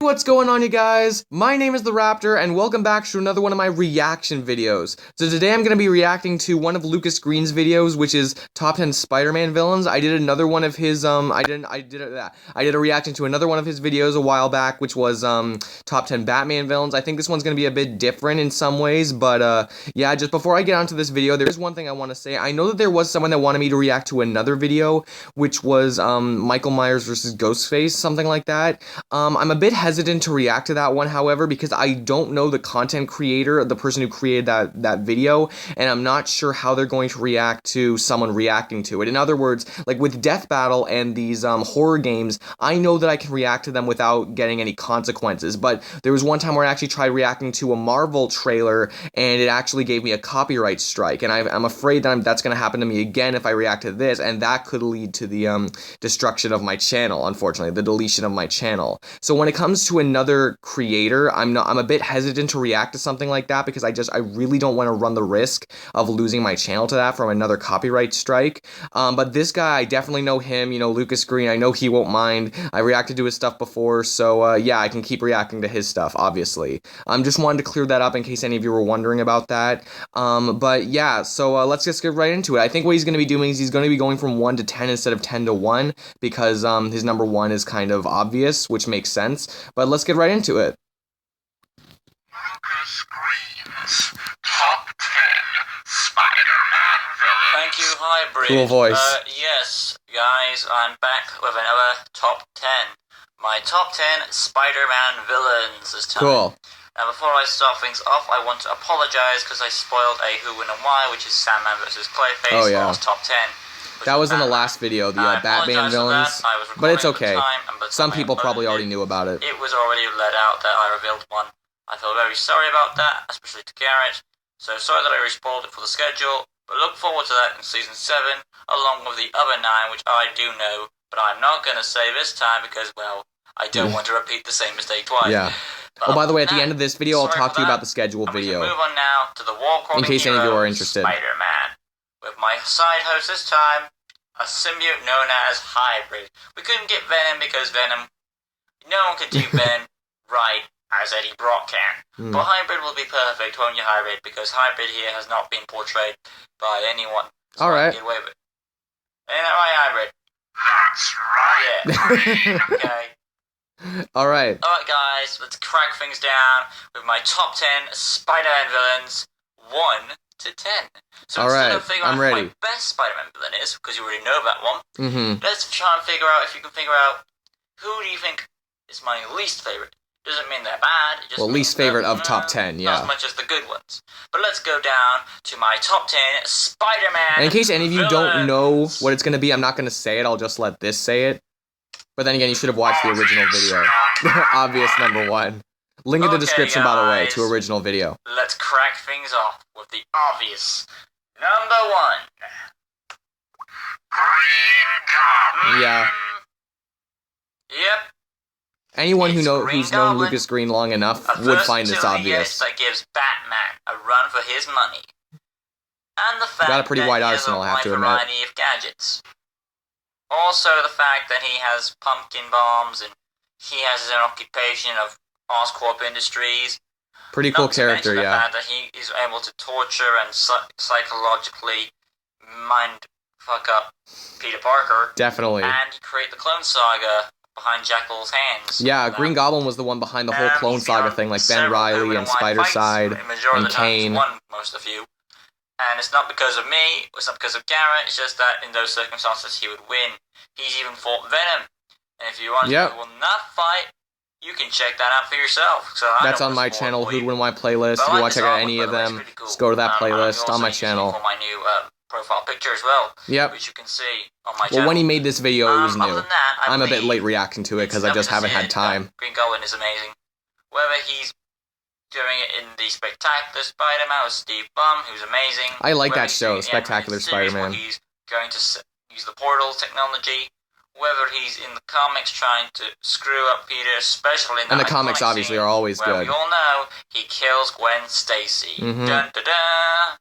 What's going on, you guys? My name is the Raptor, and welcome back to another one of my reaction videos. So today I'm going to be reacting to one of Lucas Green's videos, which is Top 10 Spider-Man Villains. I did another one of his, I did a reaction to another one of his videos a while back, which was, Top 10 Batman Villains. I think this one's going to be a bit different in some ways, but, yeah, just before I get onto this video, there is one thing I want to say. I know that there was someone that wanted me to react to another video, which was, Michael Myers versus Ghostface, something like that. I'm a bit hesitant to react to that one, however, because I don't know the content creator, the person who created that video, and I'm not sure how they're going to react to someone reacting to it. In other words, like with Death Battle and these horror games, I know that I can react to them without getting any consequences, but there was one time where I actually tried reacting to a Marvel trailer, and it actually gave me a copyright strike, and I'm afraid that that's going to happen to me again if I react to this, and that could lead to the destruction of my channel, unfortunately, the deletion of my channel. So when it comes to another creator, I'm a bit hesitant to react to something like that because I really don't want to run the risk of losing my channel to that from another copyright strike. But this guy, I definitely know him, you know, Lucas Green. I know he won't mind. I reacted to his stuff before, so yeah, I can keep reacting to his stuff, obviously. Just wanted to clear that up in case any of you were wondering about that. But yeah, so let's just get right into it. I think what he's going to be doing is he's going to be going from 1 to 10 instead of 10 to 1 because his number 1 is kind of obvious, which makes sense. But let's get right into it. Lucas Green's Top 10 Spider-Man Villains. Thank you, Hybrid. Cool voice. Yes, guys, I'm back with another Top 10. My Top 10 Spider-Man Villains this time. Cool. Now, before I start things off, I want to apologize because I spoiled a Who, When, and Why, which is Sandman vs. Clayface, Oh, yeah. last Top 10. That was in the last video, the Batman villains, but it's okay. Some people probably already knew about it. It was already let out that I revealed one. I feel very sorry about that, especially to Garrett. So sorry that I re-spoiled it for the schedule, but look forward to that in Season 7, along with the other 9, which I do know, but I'm not going to say this time because, well, I don't want to repeat the same mistake twice. Yeah. But oh, by the way, at the end of this video, I'll talk to you about the scheduled video. We can move on now to the war-crawling in case any of you are interested. Spider-Man. With my side host this time, a symbiote known as Hybrid. We couldn't get Venom because Venom... No one could do Venom right as Eddie Brock can. But Hybrid will be perfect, won't you, Hybrid? Because Hybrid here has not been portrayed by anyone. So alright. Get away with it. Ain't that right, Hybrid? That's right. Yeah. Okay. Alright. Alright, guys, let's crack things down with my top 10 Spider-Man villains, 1 to 10. So instead of figuring out who my best Spider-Man villain is, because you already know that one, let's try and figure out if you can figure out who do you think is my least favorite. Doesn't mean they're bad. It just least favorite of top 10, yeah. Not as much as the good ones. But let's go down to my top 10 Spider-Man And in case any of you villains. don't know what it's going to be, I'm not going to say it. I'll just let this say it. But then again, you should have watched the original video. Obvious number 1. Link in the description, by the way, to original video. Let's crack things off with the obvious. Number 1. Green Goblin. Yeah. Yep. Anyone It's who's known Lucas Green long enough would find this obvious. That gives Batman a run for his money. And the fact Got a pretty that wide he arsenal, I have has a to wide admit. variety of gadgets. Also, the fact that he has pumpkin bombs and he has his own occupation of Oscorp Industries. Pretty cool character, The yeah. fact that he is able to torture and psychologically mind fuck up Peter Parker. Definitely. And create the Clone Saga behind Jackal's hands. Yeah, Green Goblin was the one behind the whole Clone Saga thing, like Ben Reilly and Spider-Side and Kane. Won most of the few. And it's not because of me, it's not because of Garrett, it's just that in those circumstances he would win. He's even fought Venom. And if you want to will not fight, you can check that out for yourself. So that's on my channel, Who'd Win My playlist. If you want to check out any of them, just go to that playlist on my channel. For my new profile picture as well, which you can see on my channel. Well, when he made this video, it was new. Other than that, I'm a bit late reacting to it because I just haven't had time. Green Goblin is amazing. Whether he's doing it in the Spectacular Spider-Man with Steve Blum, who's amazing. I like that show, Spectacular Spider-Man. He's going to use the portal technology. Whether he's in the comics trying to screw up Peter, especially in the comics obviously are always where good. We all know he kills Gwen Stacy. Dun da da.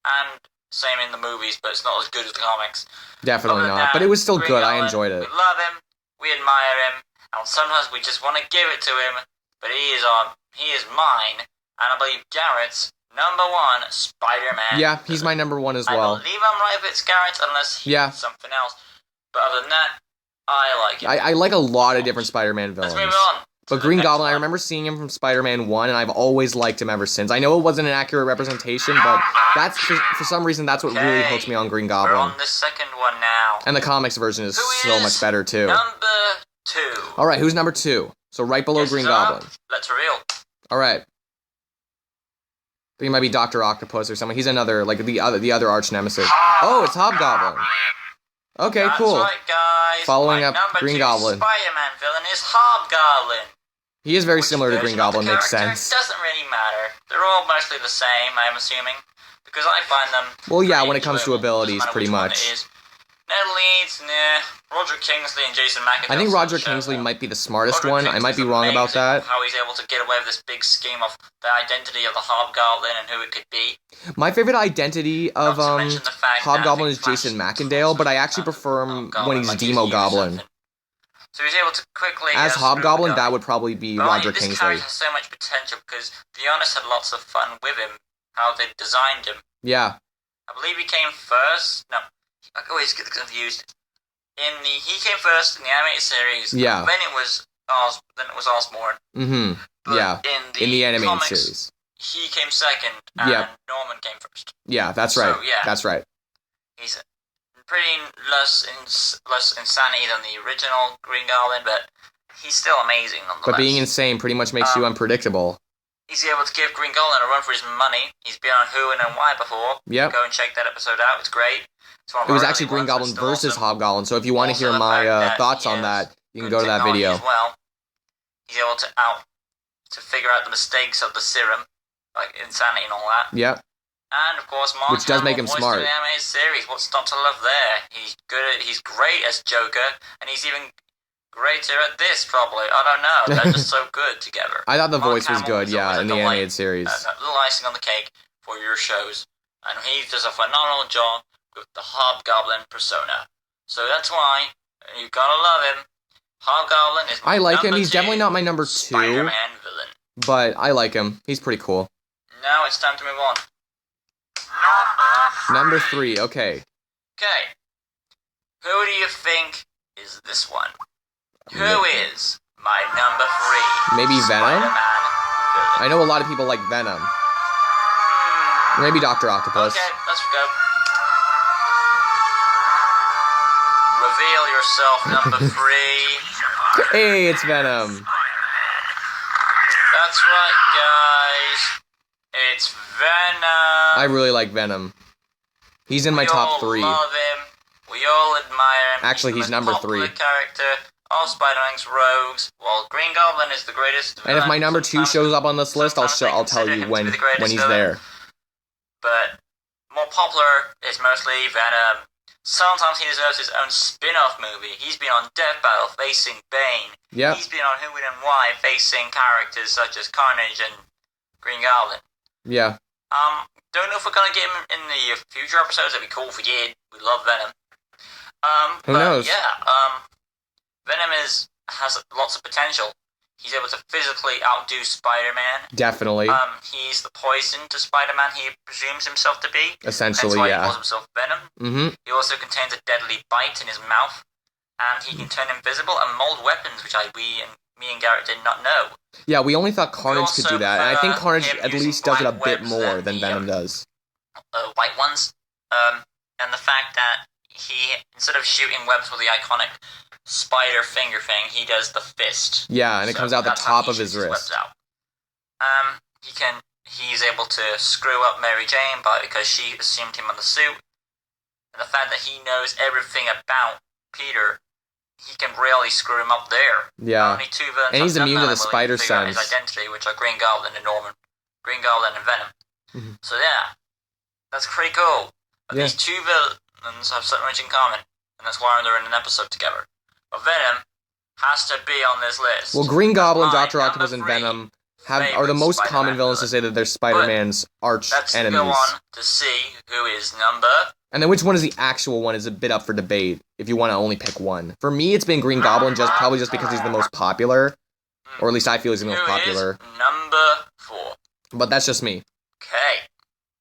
And same in the movies, but it's not as good as the comics. Definitely not. But it was still good. I enjoyed it. We love him. We admire him. and sometimes we just want to give it to him, but he is mine, and I believe Garrett's number 1 Spider-Man. Yeah, he's my number 1 as well. I believe I'm right if it's Garrett, unless he's something else. But other than that, I like him. I like a lot of different Spider-Man villains. Let's move on. But Green Goblin, I remember seeing him from Spider-Man 1, and I've always liked him ever since. I know it wasn't an accurate representation, but that's for some reason, that's what really hooks me on Green Goblin. We're on the second one now. And the comics version is so much better, too. Number 2. Alright, who's number 2? So right below Green Goblin. Let's reveal. Alright. I think it might be Dr. Octopus or something. He's another, like, the other arch nemesis. Oh, it's Hobgoblin. Okay, cool. That's right, guys. Following up Green Goblin. Spider-Man villain is Hobgoblin. He is very similar to Green Goblin, makes sense. It doesn't really matter. They're all mostly the same, I'm assuming. Because I find them... Well, yeah, when it comes to abilities, pretty much. Ned Leeds, Roger Kingsley and Jason McAvoy. I think Roger Kingsley might be the smartest one. I might be wrong about that. How he's able to get away with this big scheme of the identity of the Hobgoblin and who it could be. My favorite identity of Hobgoblin is Jason McAvoy, but I actually prefer him when he's Demo Goblin. So he's able to quickly... As Hobgoblin, that would probably be Roger Kingsley. This character has so much potential because the Honest had lots of fun with him, how they designed him. Yeah. I believe he came first. No, I always get confused. He came first in the animated series. Yeah. Then it was Osborn. Mm-hmm. But yeah. In the animated comics, series, he came second, and Norman came first. Yeah, that's right. So, yeah. That's right. He's pretty less insanity than the original Green Goblin, but he's still amazing nonetheless. But being insane pretty much makes you unpredictable. He's able to give Green Goblin a run for his money. He's been on Who and Why before. Yep. Go and check that episode out. It's great. It was actually Green Goblin versus Hobgoblin, so if you want to hear my thoughts on that, you can go to that video. Well. He's able to figure out the mistakes of the serum, like insanity and all that. Yep. And of course, Mark which does make him smart. In the animated series, what's not to love there? He's great as Joker, and he's even greater at this, probably. I don't know. They're just so good together. I thought the voice was good, yeah, in the animated series. A little icing on the cake for your shows. And he does a phenomenal job with the Hobgoblin persona. So that's why you gotta love him. Hobgoblin is I like him. He's definitely not my number 2. Spider-Man villain. But I like him. He's pretty cool. Now it's time to move on. Number 3, okay. Okay. Who do you think is this one? Who is my number 3? Maybe Venom? Spider-Man villain? I know a lot of people like Venom. Maybe Dr. Octopus. Okay, let's go. Reveal yourself, number 3. Hey, it's Venom. That's right, guys. It's Venom. I really like Venom. He's in my top 3. We all love him. We all admire him. Actually, he's number 3. Character. All Spider-Man's rogues. Well, Green Goblin is the greatest. And if my number 2 shows up on this list, I'll tell you when he's there. But more popular is mostly Venom. Sometimes he deserves his own spin-off movie. He's been on Death Battle facing Bane. Yeah. He's been on Who and Why facing characters such as Carnage and Green Goblin. Yeah. Don't know if we're gonna get him in the future episodes. That'd be cool if we did. We love Venom. Who knows? Yeah. Venom has lots of potential. He's able to physically outdo Spider-Man. Definitely. He's the poison to Spider-Man he presumes himself to be. Essentially, That's why yeah. he calls himself Venom. Mm-hmm. He also contains a deadly bite in his mouth, and he can turn invisible and mold weapons, which me and Garrett did not know. Yeah, we only thought Carnage could do that, and I think Carnage at least does it a bit more than Venom does. White ones. And the fact that he, instead of shooting webs with the iconic spider finger thing, he does the fist. Yeah, and it comes out the top of his wrist. He's able to screw up Mary Jane because she assumed him on the suit. And the fact that he knows everything about Peter, he can really screw him up there. Yeah. Only 2 villains, and he's immune to the spider sense. His identity, which are Green Goblin and Venom. Mm-hmm. So yeah, that's pretty cool. But these 2 villains have so much in common, and that's why they're in an episode together. But Venom has to be on this list. Well, Green Goblin, Dr. Octopus, and Venom are the most common villains to say that they're Spider-Man's arch enemies. Let's go on to see who is number And then which one is the actual one is a bit up for debate if you want to only pick one. For me, it's been Green Goblin, probably just because he's the most popular. Or at least I feel he's the most popular. Who is number 4? But that's just me. Okay.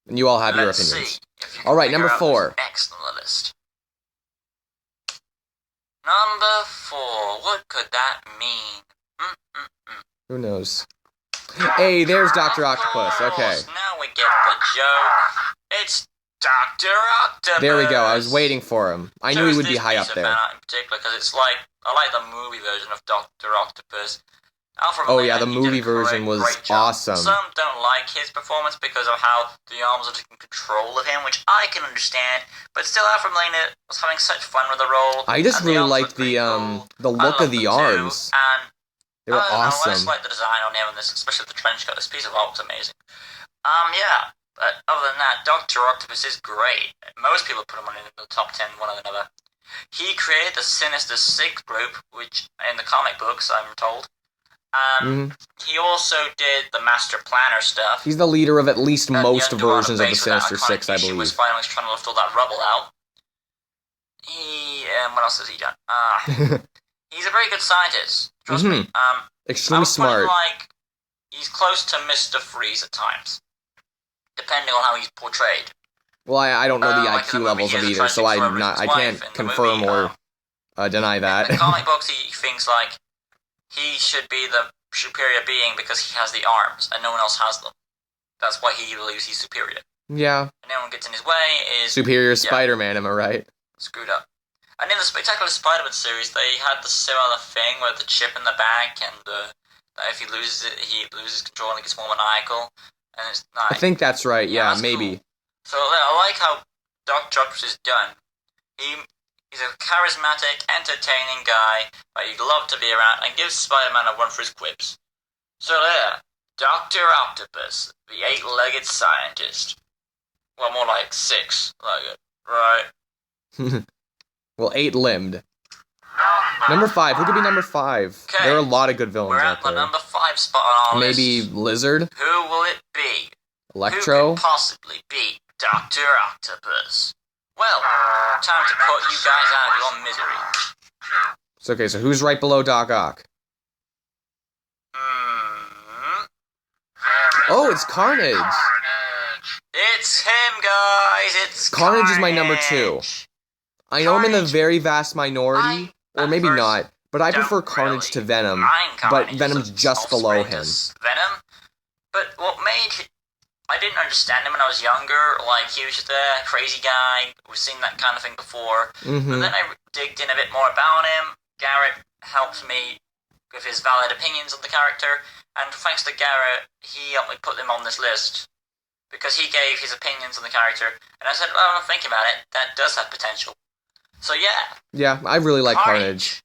And you all have your opinions. Alright, number 4. Next on the list. Number 4. What could that mean? Who knows? Hey, there's Dr. Octopus. Okay. Now we get the joke. It's Dr. Octopus. There we go. I was waiting for him. I knew he would be high up there. In particular, because it's like I like the movie version of Dr. Octopus. Oh yeah, the movie version was awesome. Some don't like his performance because of how the arms are taking control of him, which I can understand. But still, Alfred Molina was having such fun with the role. I just really liked the look of the arms. And they were awesome. I just like the design on him and this, especially the trench coat. This piece of art was amazing. Yeah. But other than that, Dr. Octopus is great. Most people put him in the top 10, one or another. He created the Sinister Six group, which in the comic books, I'm told. He also did the Master Planner stuff. He's the leader of at least most versions of the Sinister Six, I believe. He was finally trying to lift all that rubble out. What else has he done? He's a very good scientist. Trust me. Extremely smart. He's close to Mr. Freeze at times, depending on how he's portrayed. Well, I don't know the IQ levels of either, so I can't confirm or deny that. In the comic books, he thinks like he should be the superior being because he has the arms and no one else has them. That's why he believes he's superior. Yeah. And no one gets in his way is... Superior Spider-Man, am I right? Screwed up. And in the Spectacular Spider-Man series, they had the similar thing with the chip in the back and if he loses it, he loses control and he gets more maniacal. And it's nice. I think that's right, yeah maybe. Cool. So I like how Dr. Octopus is done. He's a charismatic, entertaining guy that you'd love to be around and gives Spider-Man a run for his quips. So there, Dr. Octopus, the 8-legged scientist. Well, more like 6-legged, right? Well, 8-limbed. Number 5. Who could be number 5? Okay. There are a lot of good villains out there. We're at the number 5 spot on our list. Maybe Lizard? Who will it be? Electro? Who could possibly be Dr. Octopus? Well, time to put you guys out of your misery. It's okay, so who's right below Doc Ock? Oh, it's Carnage! It's him, guys! It's Carnage is my number 2. I know I'm in the very vast minority, or maybe not, but I prefer Carnage to Venom, but Venom's just below him. Venom? But what made... I didn't understand him when I was younger, like, he was just a crazy guy, we've seen that kind of thing before, but then I digged in a bit more about him. Garrett helped me with his valid opinions on the character, and thanks to Garrett, he helped me put him on this list, because he gave his opinions on the character, and I said, well, I'm thinking about it, that does have potential. So yeah. Yeah, I really like Carnage.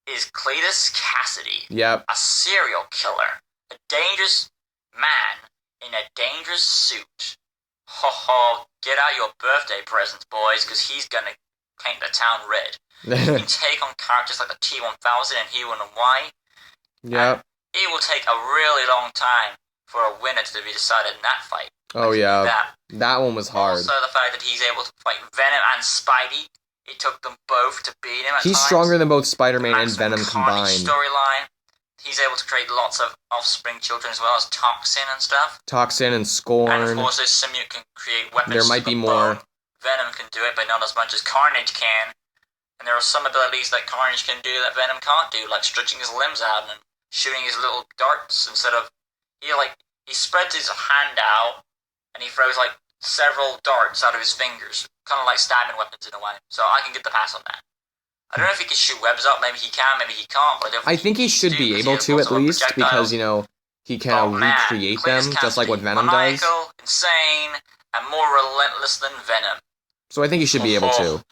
Is Cletus Cassidy. Yep. A serial killer, a dangerous man, in a dangerous suit. Ho ho, get out your birthday presents, boys, because he's gonna paint the town red. He can take on characters like the T-1000 and He-1Y. Yep. It will take a really long time for a winner to be decided in that fight. Oh yeah, that one was hard. Also the fact that he's able to fight Venom and Spidey. It took them both to beat him at He's times. stronger than both Spider-Man and Venom combined. Storyline. He's able to create lots of offspring children as well as Toxin and stuff. Toxin and Scorn. And of course, this Symbiote can create weapons. There might be more. Venom can do it, but not as much as Carnage can. And there are some abilities that Carnage can do that Venom can't do, like stretching his limbs out and shooting his little darts instead of... He spreads his hand out and he throws like several darts out of his fingers. Kind of like stabbing weapons in a way. So I can get the pass on that. I don't know if he can shoot webs up. Maybe he can, maybe he can't. But I think he should be able to at least, because, you know, he can recreate them, just like what Venom does. Insane, and more relentless than Venom. So I think he should be able to.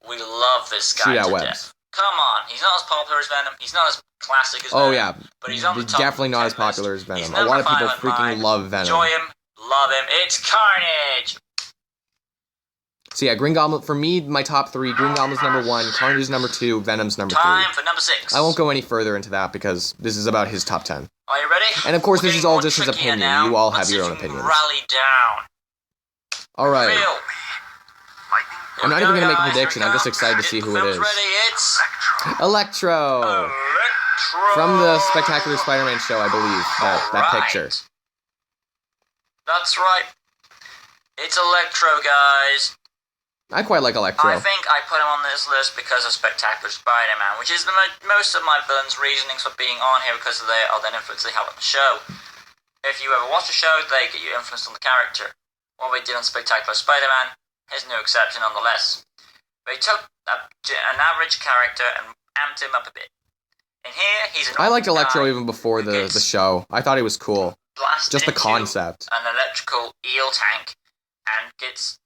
We love this guy shoot out to webs. death. Come on, he's not as popular as Venom. He's not as classic as Venom. Oh yeah, but he's on the top definitely not as popular as Venom. A lot of people freaking love Venom. Enjoy him, love him. It's Carnage. So yeah, Green Goblin, for me, my top 3, Green Goblin's number 1, Carnage is number 2, Venom's number 3. Time for number 6. I won't go any further into that because this is about his top 10. Are you ready? And of course, this is all just his opinion. Now. You all have your own opinions. Rally down. Alright. Real. Lightning I'm not even going to make a prediction. I'm just excited to see who it is. Ready, it's Electro! From the Spectacular Spider-Man show, I believe. That picture. That's right. It's Electro, guys. I quite like Electro. I think I put him on this list because of Spectacular Spider-Man, which is most of my villains' reasonings for being on here because they are the influence they have on the show. If you ever watch the show, they get you influenced on the character. What they did on Spectacular Spider-Man is no exception nonetheless. They took an average character and amped him up a bit. In here, he's an I liked Electro even before the show. I thought he was cool. Just the concept. An electrical eel tank and gets...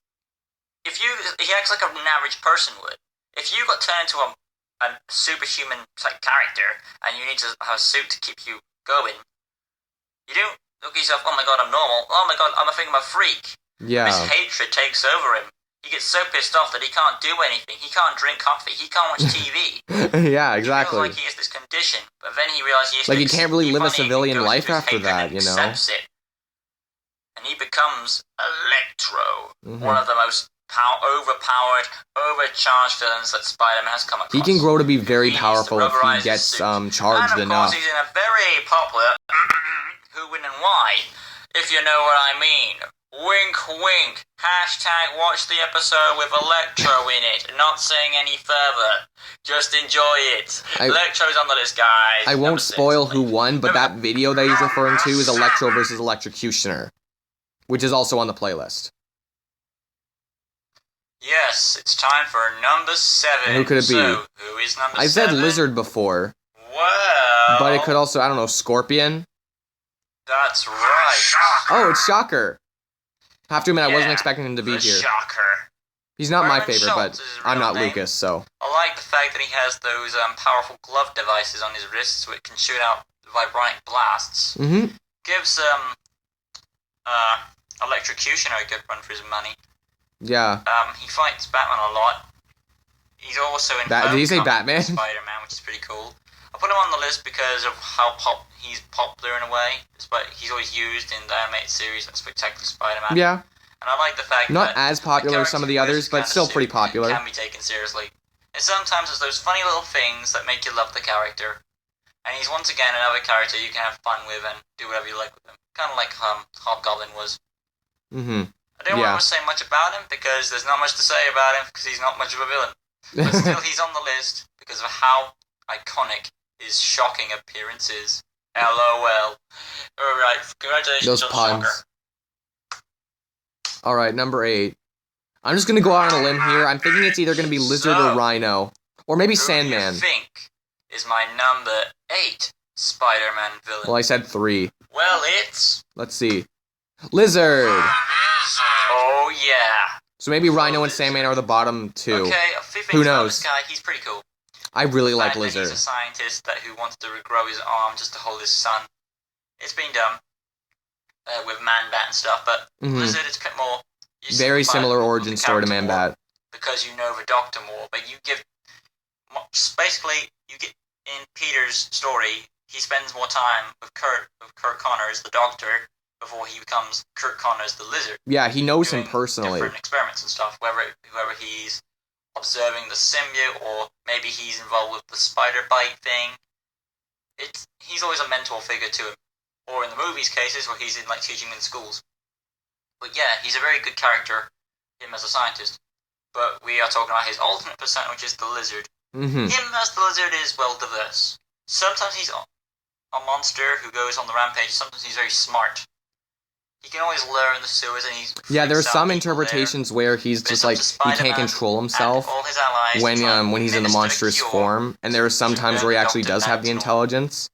he acts like an average person would. If you got turned into a superhuman type character and you need to have a suit to keep you going, you don't look at yourself, oh my god, I'm normal. Oh my god, I'm a freak. Yeah. This hatred takes over him. He gets so pissed off that he can't do anything. He can't drink coffee. He can't watch TV. Yeah, exactly. He feels like he has this condition, but then he realizes he has like he can't really live a civilian life after that, you know? It. And he becomes Electro, one of the most overpowered, overcharged villains that Spider-Man has come across. He can grow to be very powerful if he gets charged and of enough. course, he's in a very popular Who, When, and Why, if you know what I mean. Wink, wink. Hashtag watch the episode with Electro in it. Not saying any further. Just enjoy it. Electro's on the list, guys. I won't spoil who won, but that video that he's referring to is Electro versus Electrocutioner, which is also on the playlist. Yes, it's time for number 7. And who could it be? So, who is number 7? I said Lizard before. Well... But it could also, I don't know, Scorpion? That's right. Oh, it's Shocker. Have to admit, I wasn't expecting him to be here. Shocker. He's not my favorite, but I'm not Lucas, so... I like the fact that he has those powerful glove devices on his wrists which can shoot out vibronic blasts. Mm-hmm. Gives Electrocutioner a good run for his money. Yeah. He fights Batman a lot. He's also in did you say Batman? Spider-Man, which is pretty cool. I put him on the list because of how he's popular in a way. But he's always used in the animated series like Spectacular Spider-Man. Yeah. And I like the fact not that... Not as popular as some of the others, but still pretty popular. Can be taken seriously. And sometimes there's those funny little things that make you love the character. And he's once again another character you can have fun with and do whatever you like with him. Kind of like Goblin was. Mm-hmm. I don't want to say much about him because there's not much to say about him because he's not much of a villain. But still, he's on the list because of how iconic his shocking appearance is. LOL. Alright, congratulations. Those puns. Alright, number 8. I'm just gonna go out on a limb here. I'm thinking it's either gonna be Lizard or Rhino. Or maybe Sandman. Who do you think is my number 8 Spider-Man villain? Well, I said 3. Well, it's... Let's see. Lizard! Oh, yeah. So maybe Rhino and Sandman are the bottom 2. Okay, who knows? This guy, he's pretty cool. I really like Lizard. He's a scientist who wants to regrow his arm just to hold his son. It's been done with Man-Bat and stuff, but Lizard is a bit more... Very similar origin story to Man-Bat. Because you know the Doctor more, but you give... Basically, you get in Peter's story, he spends more time with Kurt Connors, the Doctor, before he becomes Kurt Connors, the Lizard. Yeah, he knows him personally. Different experiments and stuff, whether he's observing the symbiote, or maybe he's involved with the spider bite thing. He's always a mentor figure to him. Or in the movies cases, where he's in teaching in schools. But yeah, he's a very good character, him as a scientist. But we are talking about his alternate persona, which is the Lizard. Mm-hmm. Him as the Lizard is well diverse. Sometimes he's a monster who goes on the rampage, sometimes he's very smart. He can always lure in the sewers, and he's... Yeah, there are some interpretations where he's just he can't control himself when he's in the monstrous form, and there are some times where he actually does have the intelligence.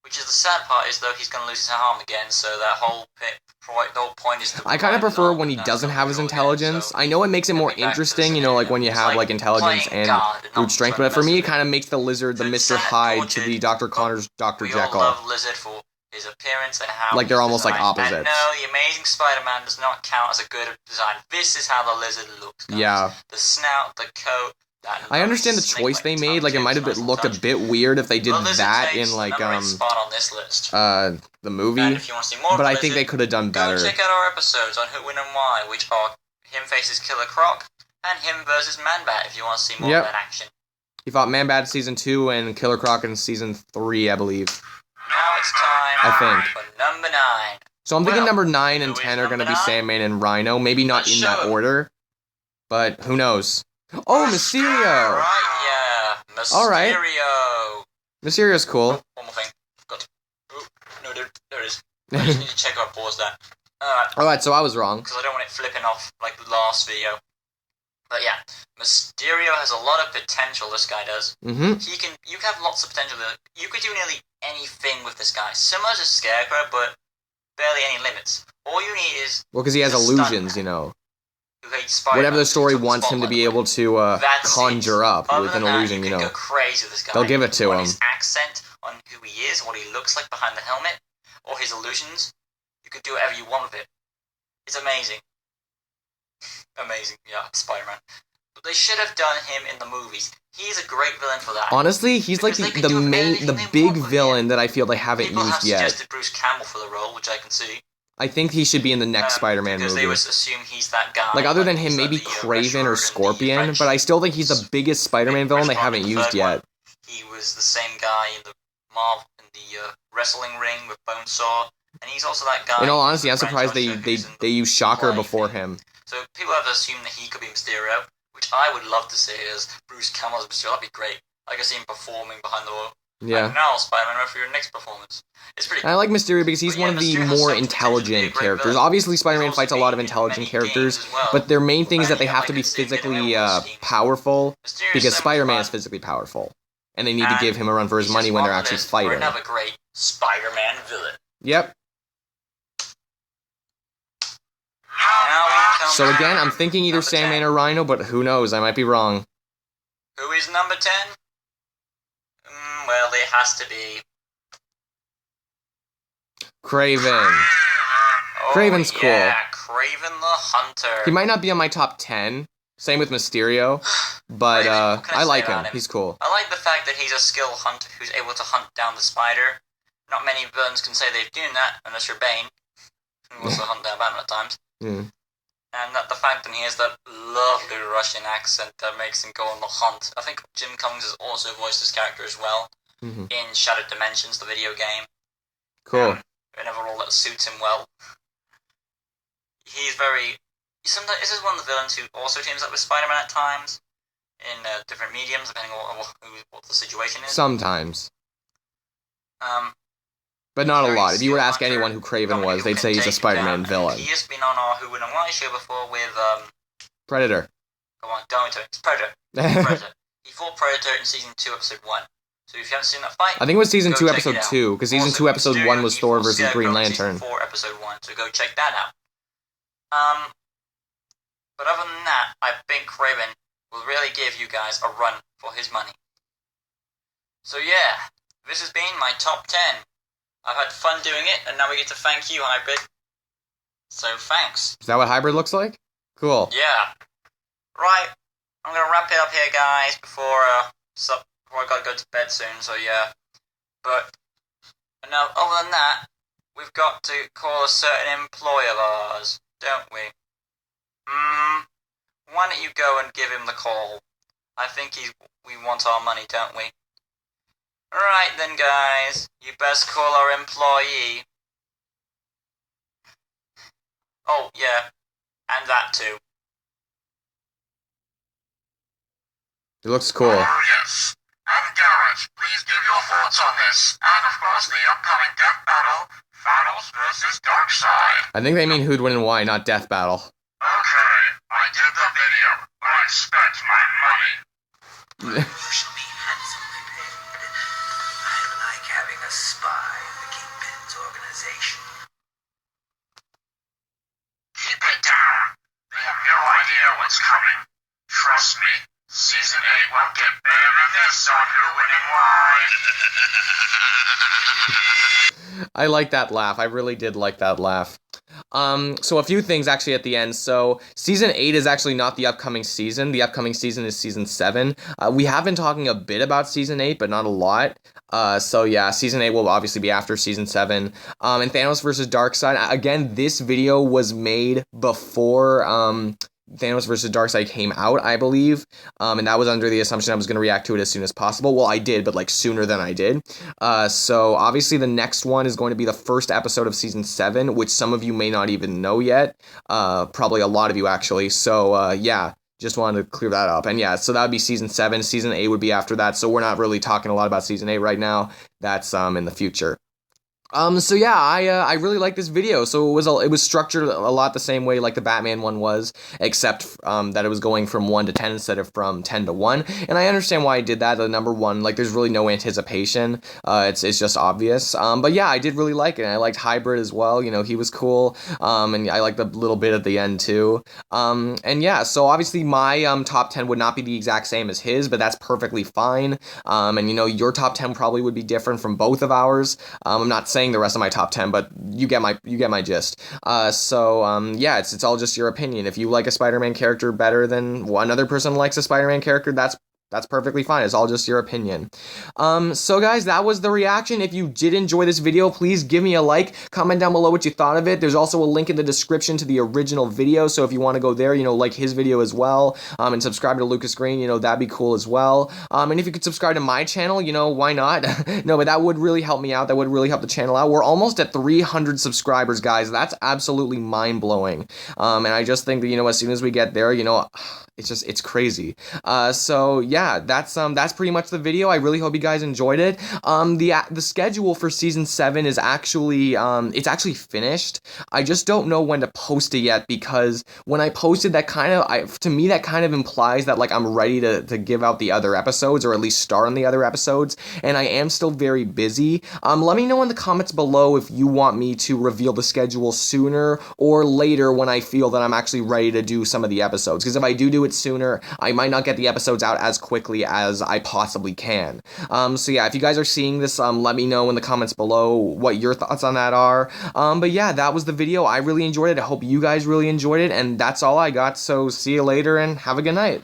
Which is the sad part, is though he's going to lose his arm again, so that the whole point is... I kind of prefer when he doesn't have his intelligence. I know it makes it more interesting, when you have intelligence and brute strength, but for me it kind of makes the Lizard the Mr. Hyde to the Dr. Connors Dr. Jekyll. We all love Lizard for his appearance and how they're almost like opposites. And no, the Amazing Spider-Man does not count as a good design. This is how the Lizard looks, guys. Yeah. The snout, the coat... I understand the choice they made. It might have looked a bit weird if they did that in spot on this list. The movie. And if you want to see more but I think they could have done better. Go check out our episodes on Who, When, and Why, which are him faces Killer Croc and him versus Man-Bat if you want to see more of that action. He fought Man-Bat in Season 2 and Killer Croc in Season 3, I believe. Now it's time for number 9. So I'm thinking number 9 and 10 are going to be Sandman and Rhino. Maybe not in that order, but who knows. Oh, Mysterio! Right, yeah. Mysterio. Alright. Mysterio's cool. One more thing. No, there it is. I just need to check our pause there. Alright, so I was wrong. Because I don't want it flipping off like the last video. But yeah, Mysterio has a lot of potential, this guy does. Mm-hmm. You can have lots of potential. You could do nearly anything with this guy. Similar to Scarecrow, but barely any limits. All you need is... Well, because he has illusions, you know. Whatever the story wants him to be able to conjure up with an illusion, you know. Go crazy with this guy. They'll give it to him. His accent on who he is, what he looks like behind the helmet, or his illusions, you could do whatever you want with it. It's amazing. Amazing, yeah, Spider-Man. But they should have done him in the movies. He's a great villain for that. Honestly, he's like the big villain that I feel they haven't used yet. People have suggested Bruce Campbell for the role, which I can see. I think he should be in the next Spider-Man movie. Because they would assume he's that guy. Like, other than him, maybe Kraven or Scorpion, but I still think he's the biggest Spider-Man villain they haven't used yet. He was the same guy in the wrestling ring with Bonesaw, and he's also that guy... In all honesty, I'm surprised they used Shocker before him. So people have assumed that he could be Mysterio, which I would love to see as Bruce Campbell's Mysterio. That'd be great. I could see him performing behind the wall. Yeah. And now, Spider-Man, for your next performance. It's pretty cool. I like Mysterio because he's one of the more intelligent characters. Obviously, Spider-Man fights a lot of intelligent characters, but their main thing is that they have to be physically powerful, because Spider-Man is physically powerful. And they need to give him a run for his money when they're actually fighting. Another great Spider-Man villain. Yep. So again, I'm thinking either Sandman or Rhino, but who knows, I might be wrong. Who is number 10? Well, it has to be... Kraven. Kraven's cool. Yeah, Kraven the Hunter. He might not be on my top 10. Same with Mysterio. But I like him. He's cool. I like the fact that he's a skilled hunter who's able to hunt down the spider. Not many villains can say they've done that, unless you're Bane, who also hunt down Batman at times. Mm. And that the fact that he has that lovely Russian accent that makes him go on the hunt. I think Jim Cummings has also voiced his character as well in Shattered Dimensions, the video game. Cool. Another role that suits him well. He's very... Sometimes, this is one of the villains who also teams up with Spider-Man at times, in different mediums, depending on what the situation is. Sometimes. But not a lot. If you were to ask anyone who Kraven was, they'd say he's a Spider-Man villain. He has been on our Who Wouldn't Why show before with, Predator. Go on, go into it. It's Predator. Predator. He fought Predator in Season 2, Episode 1. So if you haven't seen that fight... I think it was Season 2, Episode 2, because Season 2, Episode 1 was Thor versus Green Lantern. Season 4, Episode 1, so go check that out. But other than that, I think Kraven will really give you guys a run for his money. So yeah, this has been my top 10. I've had fun doing it, and now we get to thank you, Hybrid. So thanks. Is that what Hybrid looks like? Cool. Yeah. Right, I'm going to wrap it up here, guys, before I got to go to bed soon, so yeah. But, now, other than that, we've got to call a certain employee of ours, don't we? Why don't you go and give him the call? I think we want our money, don't we? Right then, guys. You best call our employee. Oh, yeah. And that too. It looks cool. Oh, yes. And Garrett, please give your thoughts on this. And of course, the upcoming death battle, Thanos versus Darkseid. I think they mean who'd win and why, not death battle. Okay, I did the video, but I spent my money. You shall be handsomely paid. I like having a spy in the Kingpin's organization. Keep it down. They have no idea what's coming. Trust me, Season 8 won't get better than this on Who Winning Why. I like that laugh. I really did like that laugh. So a few things actually at the end. So Season 8 is actually not the upcoming season. The upcoming season is Season 7. We have been talking a bit about Season 8, but not a lot. So yeah, Season 8 will obviously be after Season 7. And Thanos versus Darkseid. Again, this video was made before Thanos versus Darkseid came out, I believe, and that was under the assumption I was going to react to it as soon as possible. Well, I did, but like sooner than I did. So obviously the next one is going to be the first episode of season 7, which some of you may not even know yet. Probably a lot of you actually. So yeah. Just wanted to clear that up. And yeah, so that would be season 7. Season 8 would be after that. So we're not really talking a lot about season 8 right now. That's in the future. So yeah, I really like this video. So it was structured a lot the same way like the Batman one was, except that it was going from 1 to 10 instead of from 10 to 1. And I understand why I did that. The number 1, like there's really no anticipation. It's just obvious. But yeah, I did really like it. And I liked Hybrid as well. You know, he was cool. And I liked the little bit at the end too. And yeah, so obviously my top 10 would not be the exact same as his, but that's perfectly fine. And you know, your top 10 probably would be different from both of ours. I'm not saying the rest of my top 10, but you get my gist. Yeah, it's all just your opinion. If you like a Spider-Man character better than another person likes a Spider-Man character, that's perfectly fine. It's all just your opinion. So guys, that was the reaction. If you did enjoy this video, please give me a like. Comment down below what you thought of it. There's also a link in the description to the original video, so if you want to go there, you know, like his video as well, and subscribe to Lucas Green, you know, that'd be cool as well. And if you could subscribe to my channel, you know, why not? No, but that would really help me out. That would really help the channel out. We're almost at 300 subscribers, guys. That's absolutely mind-blowing. And I just think that, you know, as soon as we get there, you know, it's crazy. So yeah, that's pretty much the video. I really hope you guys enjoyed it. The schedule for season 7 is actually it's actually finished. I just don't know when to post it yet, because when I posted, that kind of to me that kind of implies that like I'm ready to give out the other episodes, or at least start on the other episodes, and I am still very busy. Let me know in the comments below if you want me to reveal the schedule sooner or later when I feel that I'm actually ready to do some of the episodes, because if I do it sooner, I might not get the episodes out as quickly as I possibly can. So yeah, if you guys are seeing this, let me know in the comments below what your thoughts on that are. But yeah, that was the video. I really enjoyed it. I hope you guys really enjoyed it, and that's all I got. So see you later, and have a good night.